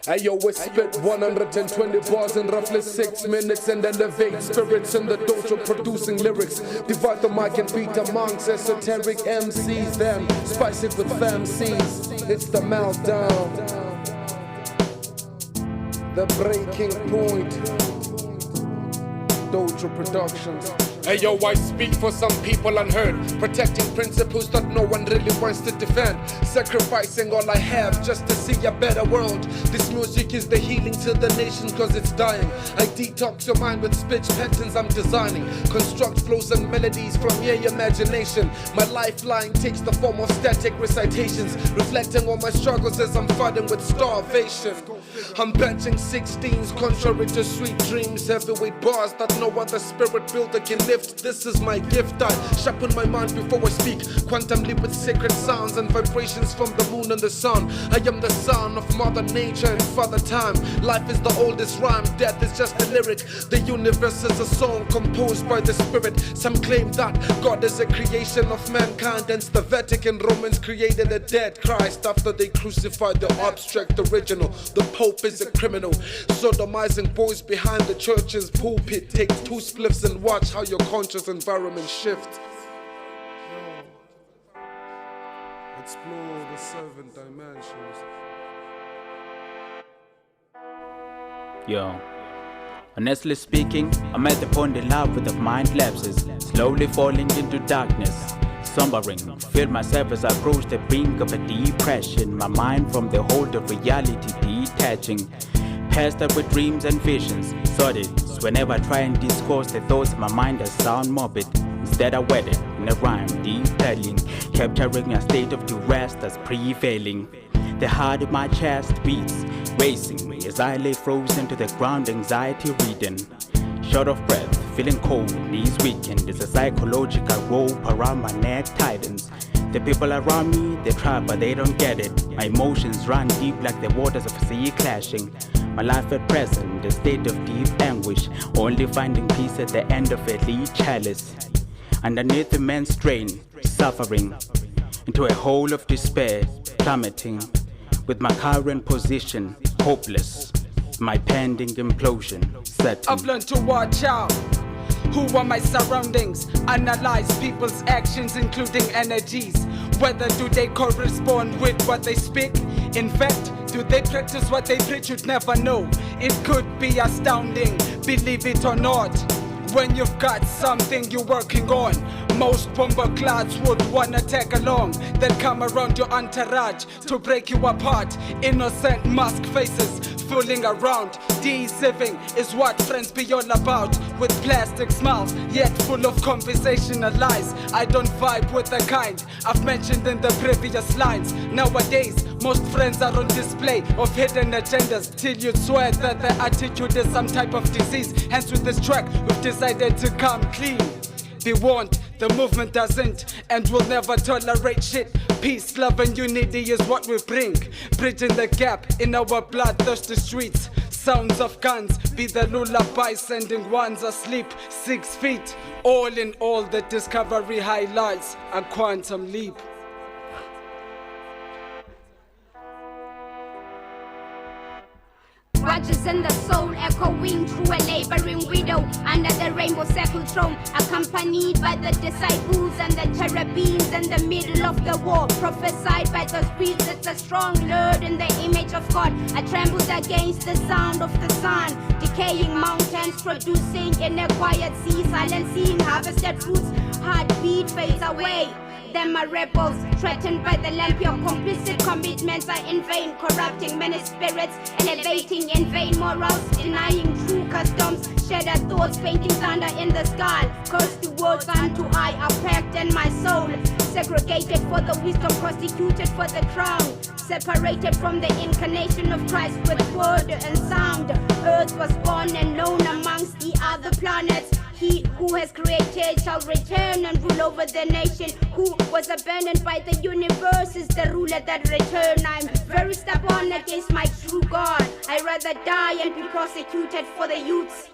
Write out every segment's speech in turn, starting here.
Ayo, we spit 120 bars in roughly 6 minutes and elevate spirits in the dojo producing lyrics. Divide the mic and beat amongst esoteric MCs, then spice it with FMCs. It's the Meltdown, the breaking point. Dojo Productions. Ayo, I speak for some people unheard, protecting principles that no one really wants to defend, sacrificing all I have just to see a better world. This music is the healing to the nation cause it's dying. I detox your mind with speech patterns I'm designing, construct flows and melodies from your imagination. My lifeline takes the form of static recitations, reflecting on my struggles as I'm fighting with starvation. I'm benching 16s contrary to sweet dreams, heavyweight bars that no other spirit builder can lift. This is my gift. I sharpen my mind before I speak, quantum leap with sacred sounds and vibrations from the moon and the sun. I am the son of Mother Nature and Father Time. Life is the oldest rhyme, death is just a lyric. The universe is a song composed by the spirit. Some claim that God is a creation of mankind, hence the Vatican Romans created a dead Christ after they crucified the abstract original. The Pope is a criminal, sodomizing boys behind the church's pulpit. Take 2 spliffs and watch how your conscious environment shift. Explore the 7 dimensions. Yo, honestly speaking, I'm at the point in love with the mind lapses, slowly falling into darkness. Sombering, feel myself as I approach the brink of a depression. My mind from the hold of reality detaching. Past up with dreams and visions, sorted. Whenever I try and discourse the thoughts in my mind that sound morbid, instead I wet it in a rhyme, detailing, capturing a state of duress that's prevailing. The heart in my chest beats, racing me as I lay frozen to the ground, anxiety reading. Short of breath, feeling cold, knees weakened. There's a psychological rope around my neck tightens. The people around me, they try but they don't get it. My emotions run deep like the waters of a sea clashing. My life at present, a state of deep anguish, only finding peace at the end of a lead chalice. Underneath immense strain, suffering, into a hole of despair, plummeting. With my current position, hopeless, my pending implosion, set. I've learned to watch out. Who are my surroundings? Analyze people's actions, including energies. Whether do they correspond with what they speak? In fact, do they practice what they preach? You'd never know. It could be astounding, believe it or not. When you've got something you're working on, most bomberclads would wanna tag along, then come around your entourage to break you apart. Innocent mask faces fooling around, deceiving is what friends be all about. With plastic smiles, yet full of conversational lies. I don't vibe with the kind I've mentioned in the previous lines. Nowadays, most friends are on display of hidden agendas, till you'd swear that their attitude is some type of disease. Hence with this track, we've decided to come clean. Be warned, the movement doesn't and will never tolerate shit. Peace, love and unity is what we bring, bridging the gap in our bloodthirsty streets. Sounds of guns be the lullaby, sending ones asleep 6 feet. All in all, the discovery highlights a quantum leap. Grudges in the soul, echoing through a laboring widow under the rainbow circle throne, accompanied by the disciples and the cherubims in the middle of the war, prophesied by the spirits. It's a strong Lord in the image of God. I trembled against the sound of the sun, decaying mountains producing in a quiet sea, silencing harvested fruits. Heartbeat fades away. Them are rebels, threatened by the lamp. Your complicit commitments are in vain, corrupting many spirits, elevating in vain morals, denying true customs, shattered thoughts, painting thunder in the sky. Curse the words unto I are packed in my soul, segregated for the wisdom, prostituted for the crown, separated from the incarnation of Christ with word and sound. Earth was born and known amongst the other planets. He who has created shall return and rule over the nation. Who was abandoned by the universe is the ruler that return. I'm very stubborn against my true God. I'd rather die and be prosecuted for the youths.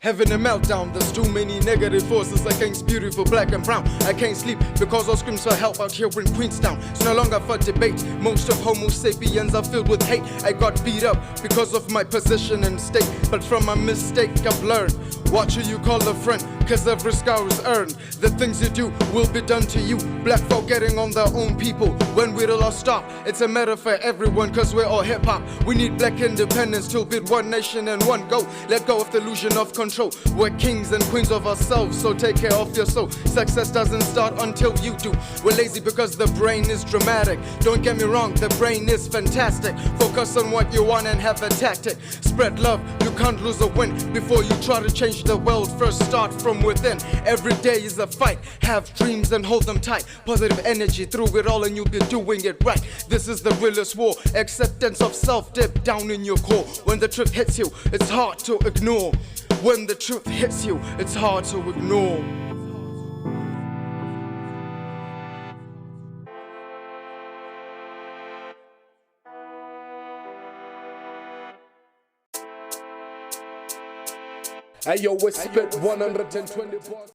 Having a meltdown, there's too many negative forces against beautiful black and brown. I can't sleep because all screams for help out here in Queenstown. It's no longer for debate. Most of Homo sapiens are filled with hate. I got beat up because of my position and state, but from my mistake I've learned. Watch who you call a friend, cause every scar is earned. The things you do will be done to you. Black folk getting on their own people. When will all stop? It's a matter for everyone, cause we're all hip-hop. We need black independence to build one nation and one goal. Let go of the illusion of control. We're kings and queens of ourselves, so take care of your soul. Success doesn't start until you do. We're lazy because the brain is dramatic. Don't get me wrong, the brain is fantastic. Focus on what you want and have a tactic. Spread love, you can't lose a win. Before you try to change the world, first start from within. Every day is a fight. Have dreams and hold them tight. Positive energy through it all and you'll be doing it right. This is the realest war. Acceptance of self deep down in your core. When the truth hits you, it's hard to ignore. When the truth hits you, it's hard to ignore. Ayo, we spit 120 bars.